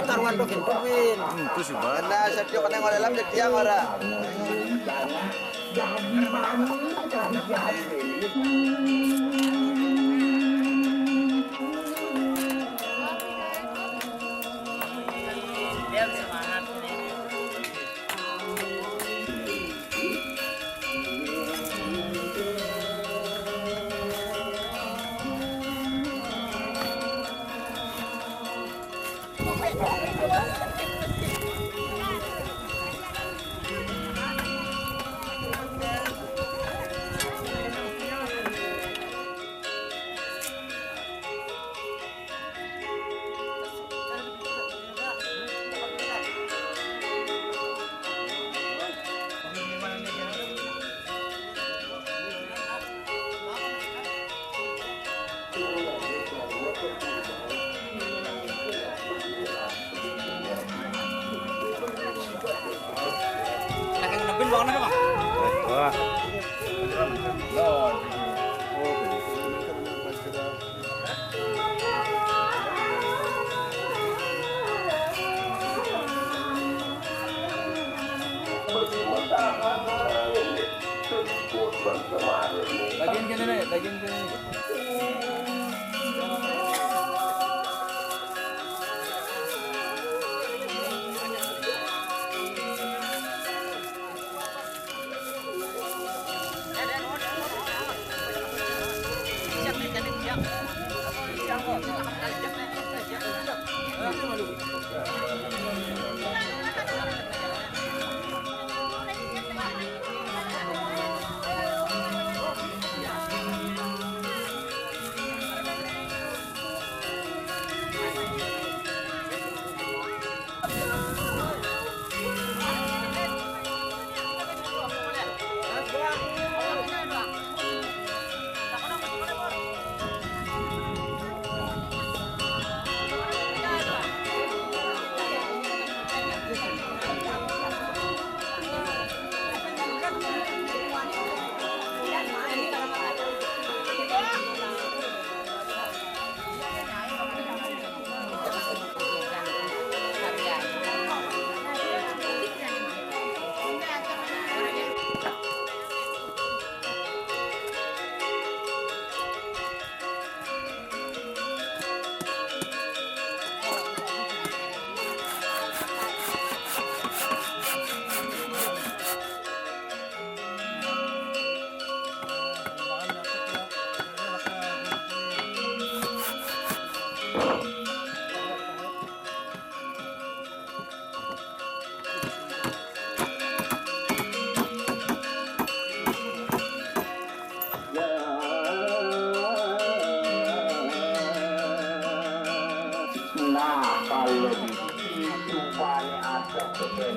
Taruhan do kintuin. Itu sih bang. Karena sabyo ka nang alam dak yang ora. Dia semangat ini. Wah. Bagian kene nih, bagian kene.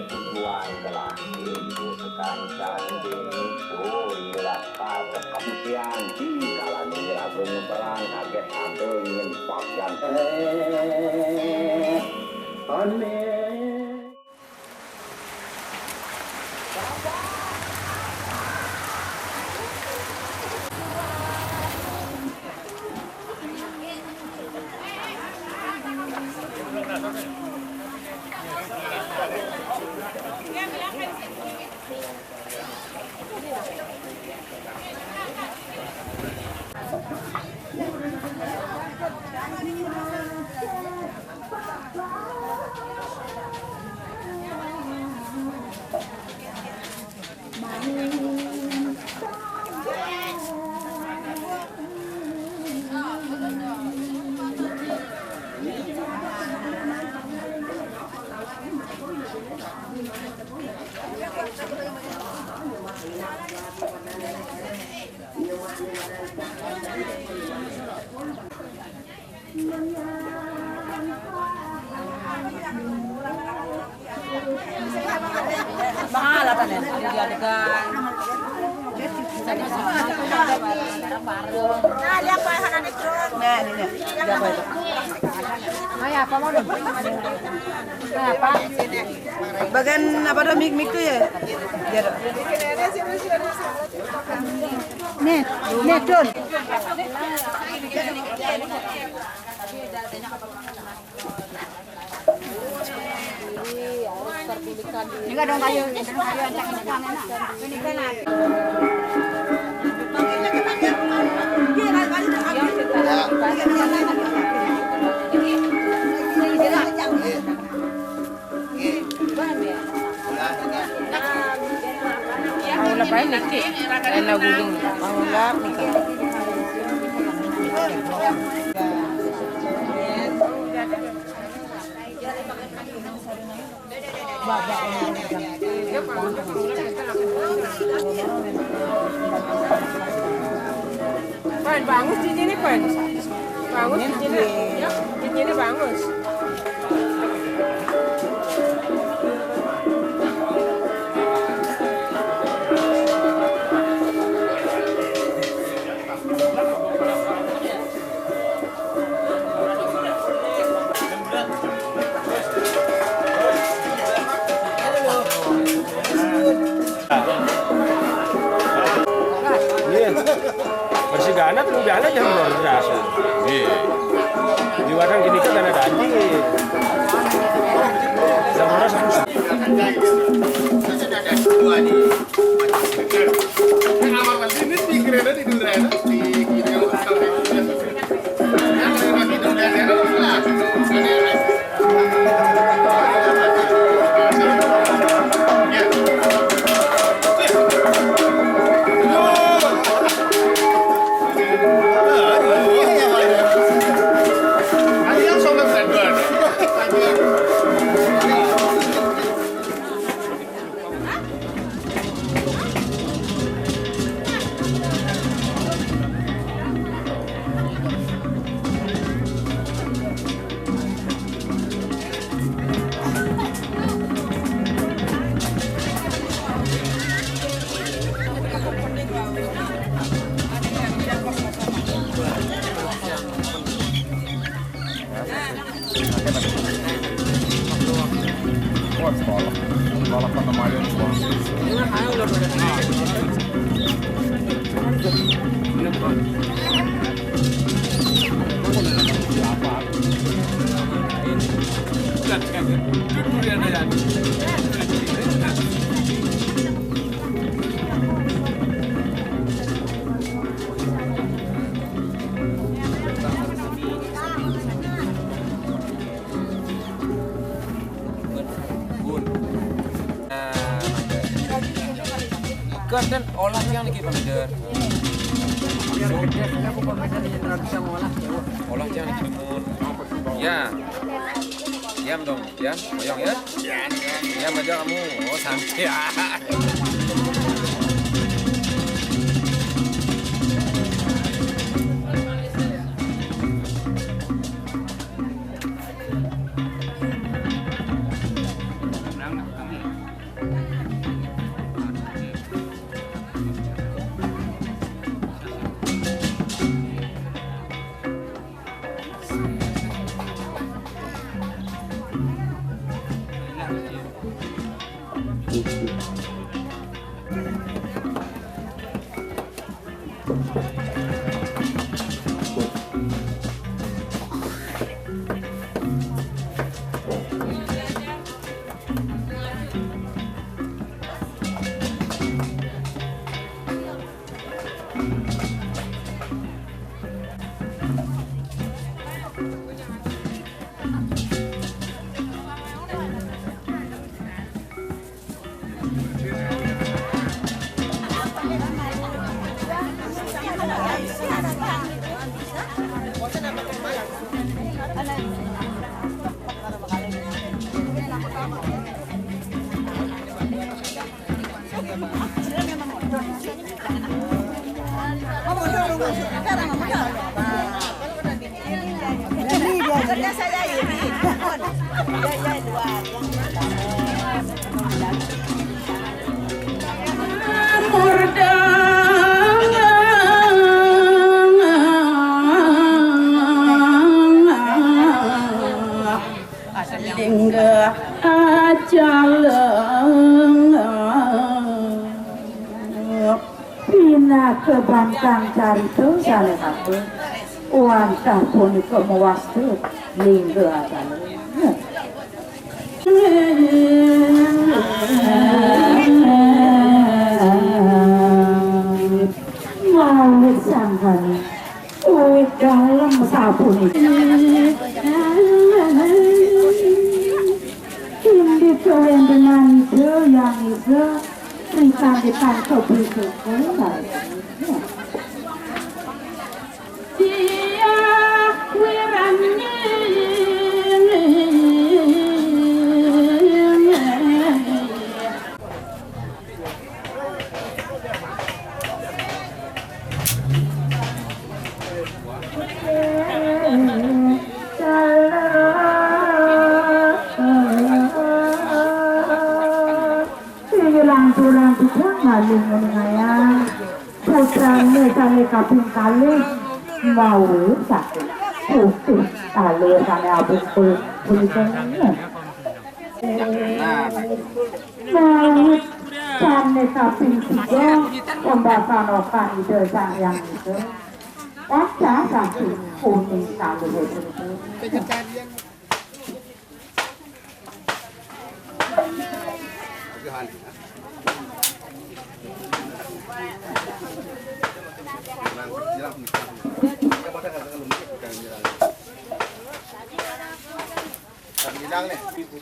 tujuan telah dibutuhkan cantik ialah kata kemudian di kalangan langsung perang kaget ada ingin pakaian aneh. kelihatan ya, ada di adegan. Nah, lihat Pak Hanan itu. Nah, ini nih. Siapa itu? Kayak apa mau dong? Kayak apa? Bagian apa dong mik tuh ya? Biar. Nih, nih Don. Ini enggak dong kayu ancang ini kan. Mau lepain nih, enak guling. Mau lap nih. Pan, bagus cincin ini, Pan. Bagus cincinnya. Ya, cincinnya bagus. Bersigana tuh biasa jangan luar biasa. Di wadang gini kan ada anjing. Sama orang ikan dan olah yang nih Pak Mider. Olah yang nih mun. Ya. Diam dong, ya. Boyong ya. Diam aja kamu. Oh, santai. jaleng pina kebangkang carito saleh apa wantah punika mewastu lingga jaleng mawit sanghani uwit dalam sapuniki Indi kalian dengan ide yang itu cerita di kantor berikutnya. Dia wiranya maling menengaya putrane kami kaping kali mau sakit putih kali kami habis kulitnya mau kami kaping tiga pembahasan okan ide sang yang itu baca sakit kuning kali itu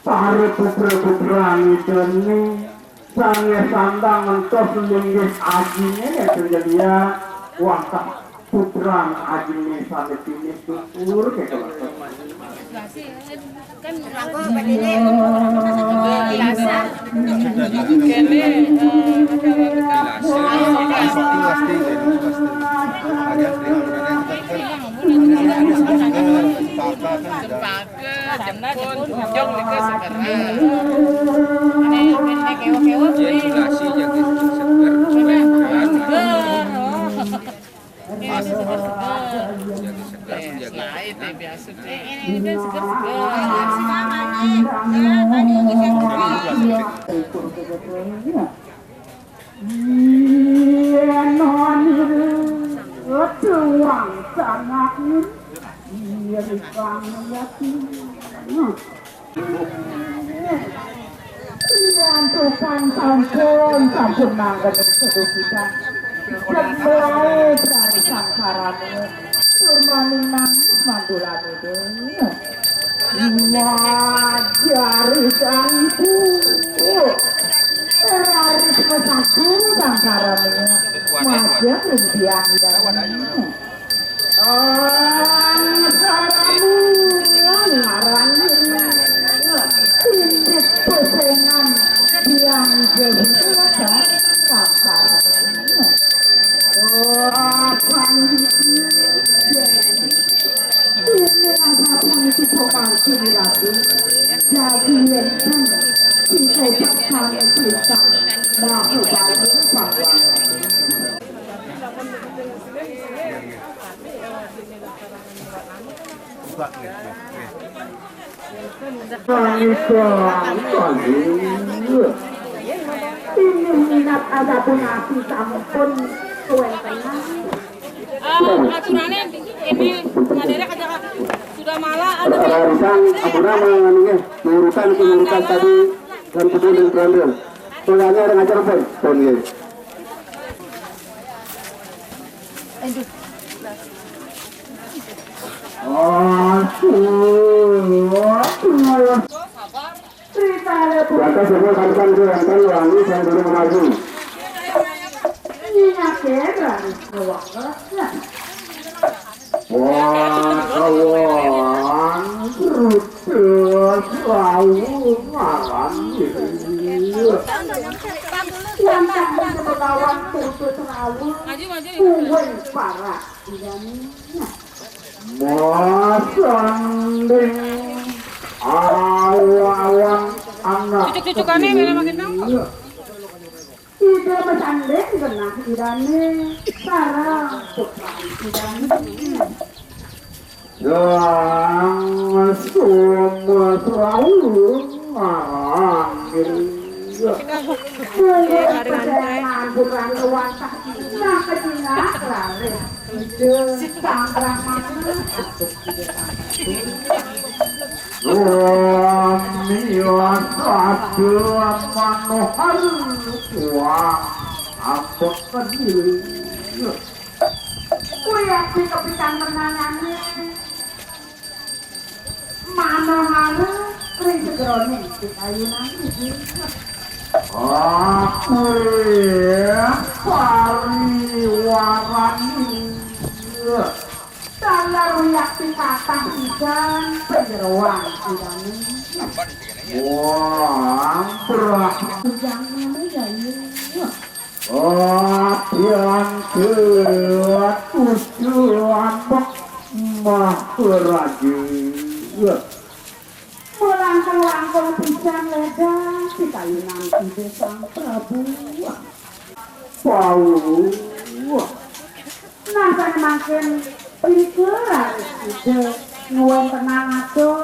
Para putra-putra ini sange sandang entos linggis ajine ya terjadi wangkak putra ajine sampai sini tutur ke kan aku begini biasa sampun mangkat seduh kita sebelah dari sangkarane surmaning nangis mandulane dene wajarisanku raris mesaku sangkarane wajah rimpian darane saramu ngarani indit pesengan yang jadi sangkarane ini apapun itu pemangku lagi jadi lentang kita paksa kita mahu balik paksa ini minat ada pun nasi sampun aturannya ini ngaderek aja sudah malah ada arisan abuna menganunya mengurutan tadi dan kebun dan kerandel soalnya orang ajar pun ya Batas semua katakan itu yang tadi wangi yang baru maju. Wah, kawan, terus selalu malam ini. Yang tak berkawan terus selalu kuwen parah. Masanding awan anak. cucu-cucukannya memang makin nangkep. Ide bersanding kena idane sarang idane yang semua selalu bukan kewasa nah ketinggalan lari sang ramana Suamian adalah manohar uang apa kediri Kuyaki kepikan menangannya manohar kering segerone di kayunan ini aku ya pariwarani Dalam yakti kata ikan penjeruan idani wah berat jangan menjadi yang kuat tujuan mah raja melangkang-langkang pisang ledang di kayunan ide sang Prabu Paul nah saya makin pilih ide nuwen tenang atur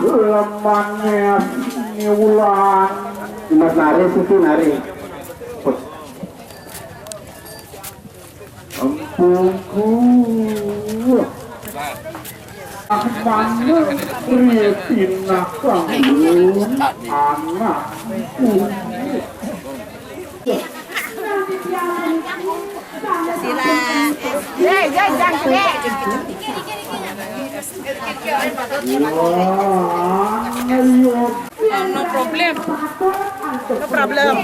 lemannya niulan mas nari situ nari ampungku mana retina kamu anakku No problem. No problem.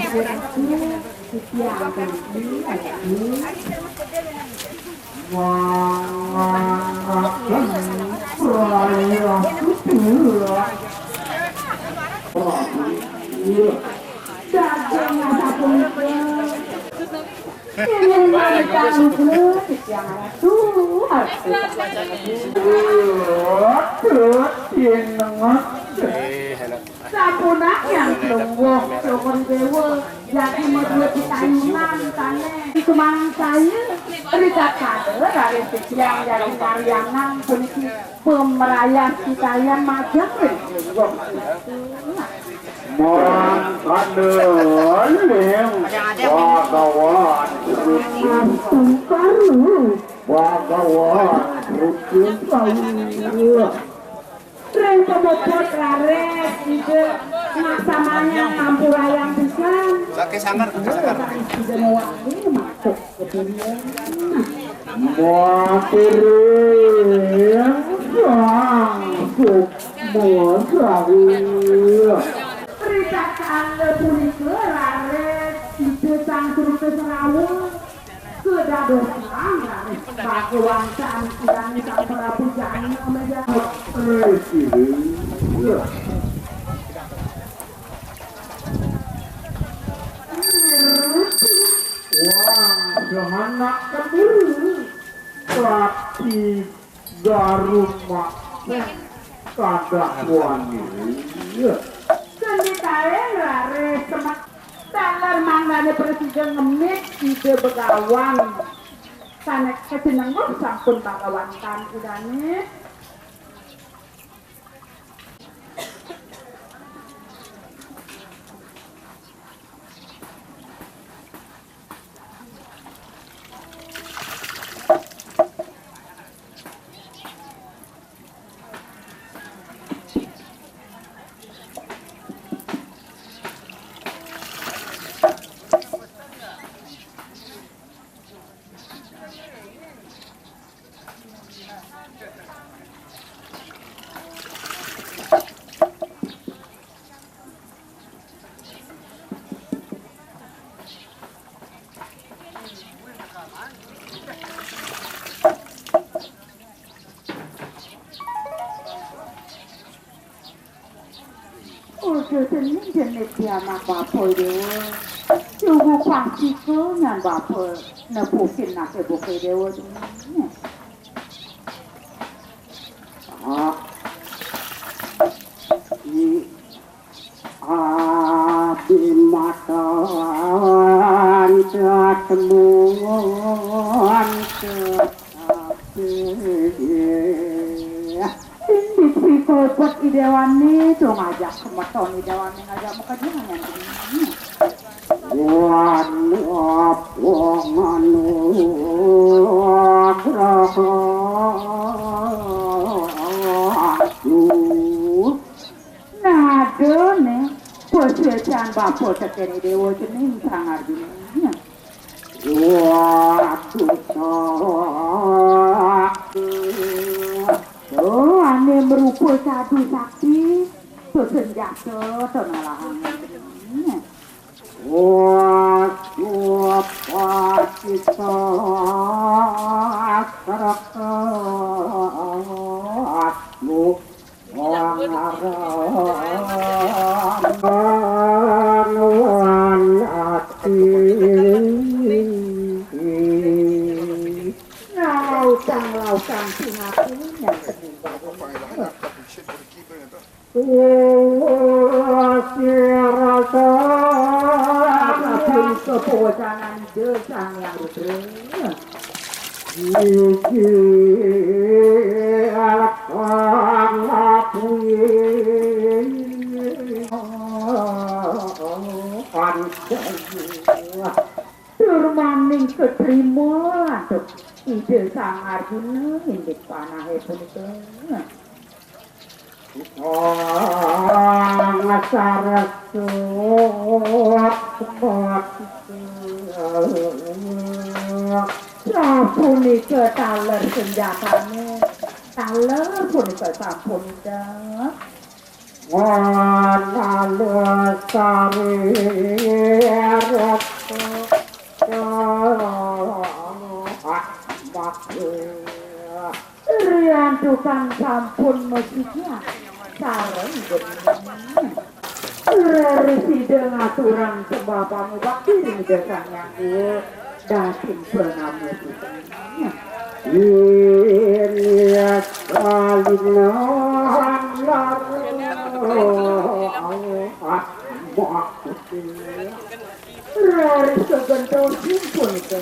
Sapunak yang tunggu syukur dewa jadi menurut kayunan tane kemang saya berikat kade dari yang jadi karyangan polisi pemerayaan kita yang majak Morang kadel lem wagawan rukun tahu Tren kebobot lares ide maksamanya kampurayang pisang Sakit sanggar, sanggar. ide mewangi masuk ke dunia Material langsung mosawi Peritakan lebih lares ide sang surga serawung kedadosan lares bagewansaan sidang sang Prabu Jani menjadi presiden wah jahanak kediri tapi garuma kadah wani Sendikain lares semak talar manggane presiden ngemik ide begawan sanek kesenengan sampun bagawankan udane Udah jenis anak bapak dewa Cukup pasti kenyan bapak Nepukin nake bukai dewa Abi matawan ketemuan Kepot idewani tuh ngajak kemeton idewani ngajak muka dia yang begini. Nado nih, posisian bapak tekeni dewa jenis sangar dunia. Oh, ane merupakan satu sakti, senjata tenalahan. Lautang Singapura kepuasan desang yang bergerak Turmaning keterima tuh ide sang Arjuna indik panahe punika ngasarasu sapunika taler senjatane taler punika sapunika Rian tukang sampun masjidnya sareng bener resi dengan sembah pamu bakti di desanya dasim bernama sutanya ini Rari segentong simpun ke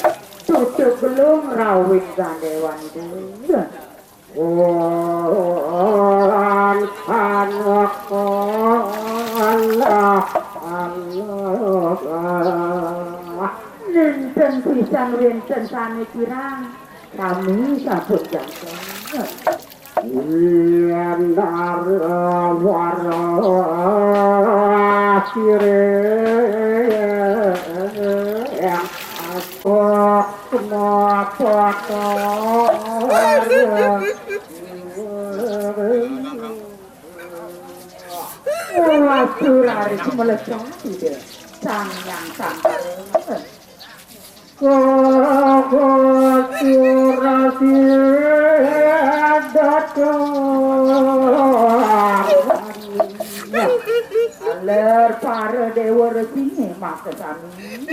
tutup belum rawit gandewan dulu Nenten pisang rinten sani kirang kami sabut jantung Yandar warasire yang aku semua foto Surari melecong tidak sang yang sampai surasi aler para dewa resini maka kami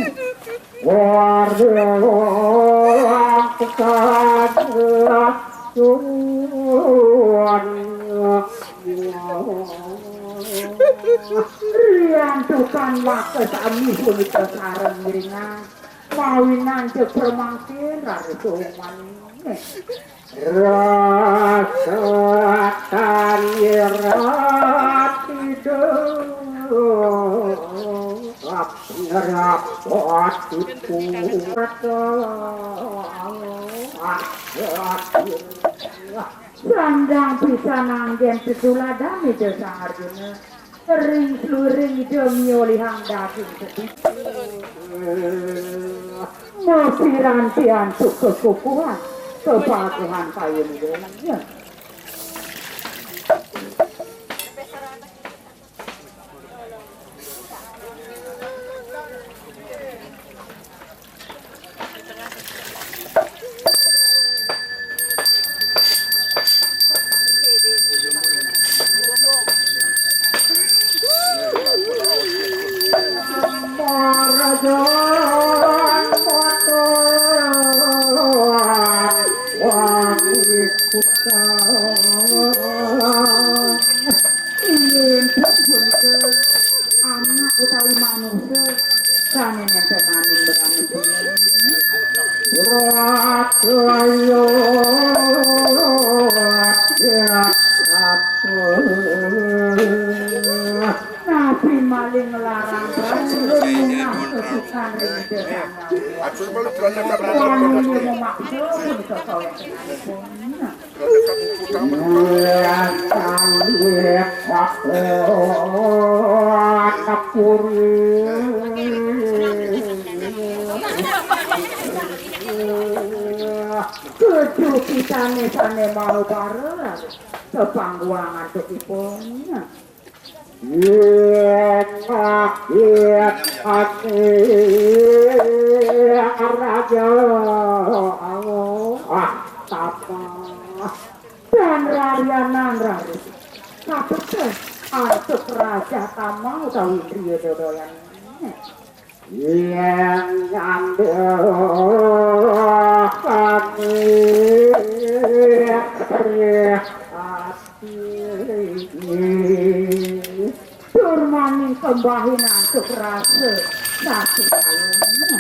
Rian tukang maka kami pun sarang miringan mawinan cek permangkin rari tuman rasakan yerati doap ngerapot itu sandang bisa nanggen setuladami desa Arjuna sering seluring demi olihang daging sedikit Pirantian kekukuhan kepatuhan kayu dengan anak utawi manusia kami nyentenanin berani Rahayu ya Nabi maling larang berlunah kesukaan rindu wangi memaksud sesuai keju pisane mau bareng kepangguangan keipun raja dan rarianan rari kabetes antuk raja tamau tahu dia dodoyan yang ngambil kami Turmani pembahinan untuk rasa sakit alumnya.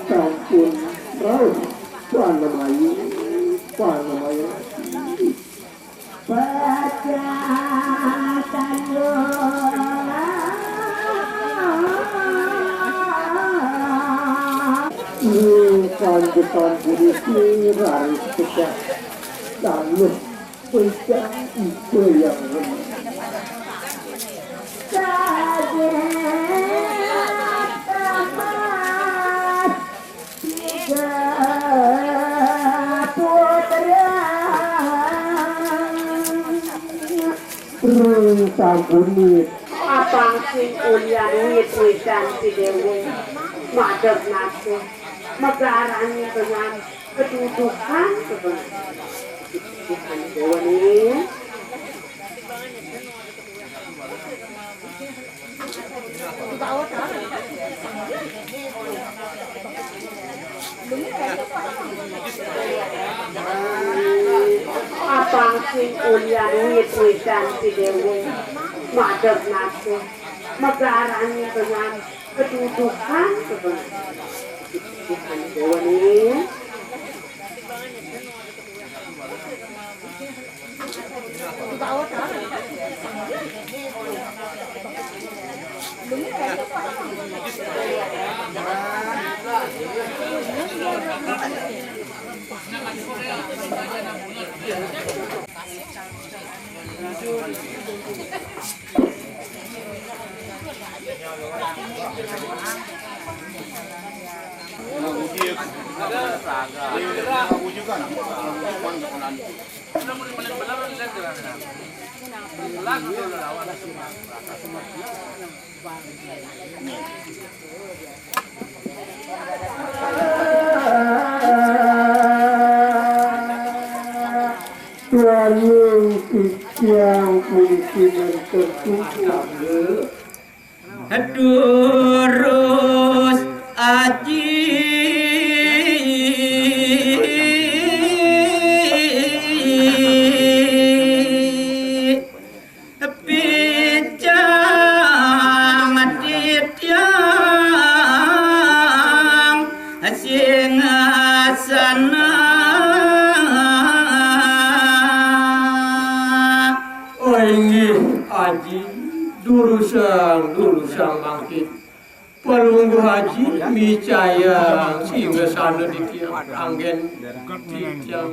Kampung Raut Panamayu baca panjatan budi raris tegak lalu pegang itu yang Sampuni Abang sing ulian wit-witan si Dewi madep nake megarani dengan kedudukan kedudukan Dewi Abang sing ulian wit-witan si Dewi madep nake megarani dengan kedudukan kedudukan Dewi Tuhan yang mungkin tertutup Durus aji Pijang Dityang Singasana Aji durusang mangkit Palunggu haji micayang sehingga sana di tiang anggen di tiang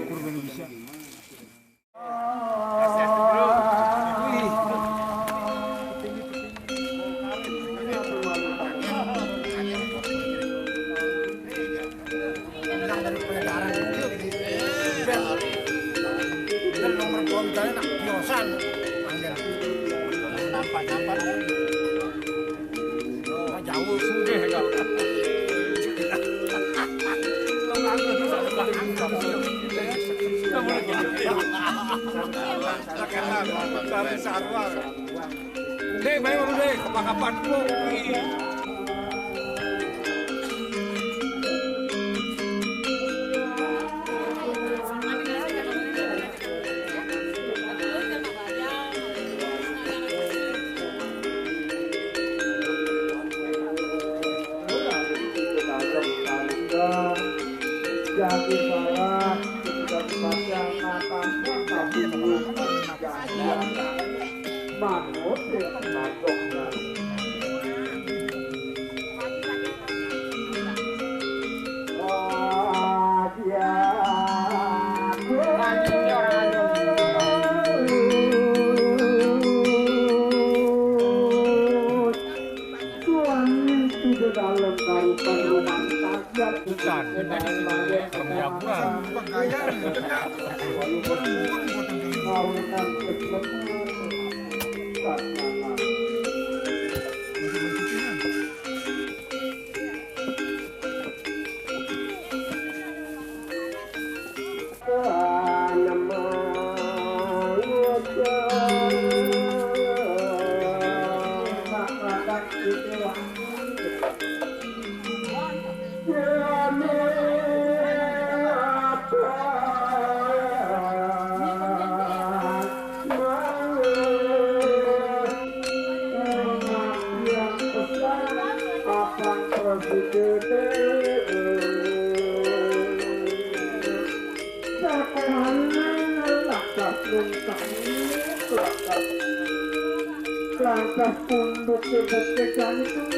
Dek, baik baru dek, kapan po. Jadi salah ketika baca matanya tapi bukan jadian manut matoknya. Dalam karupan rumah tangga bukan Langkah punduk kebukesan itu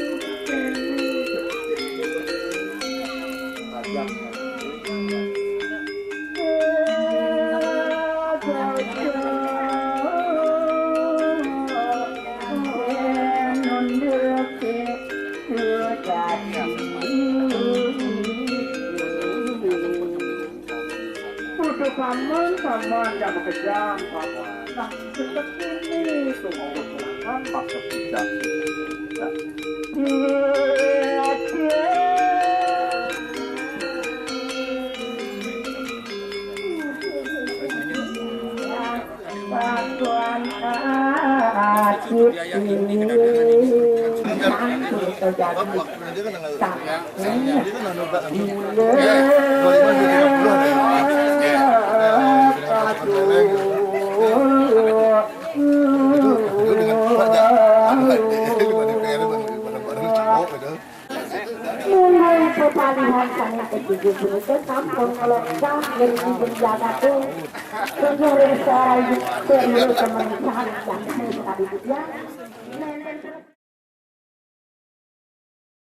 paman yang bekerja nah seperti ini semua usahakan paksa tidak Tuhan mulai perpalihan sangat ketujuh kampung lengkap dari penjaga tuh seluruh seorang teman-teman yang sekali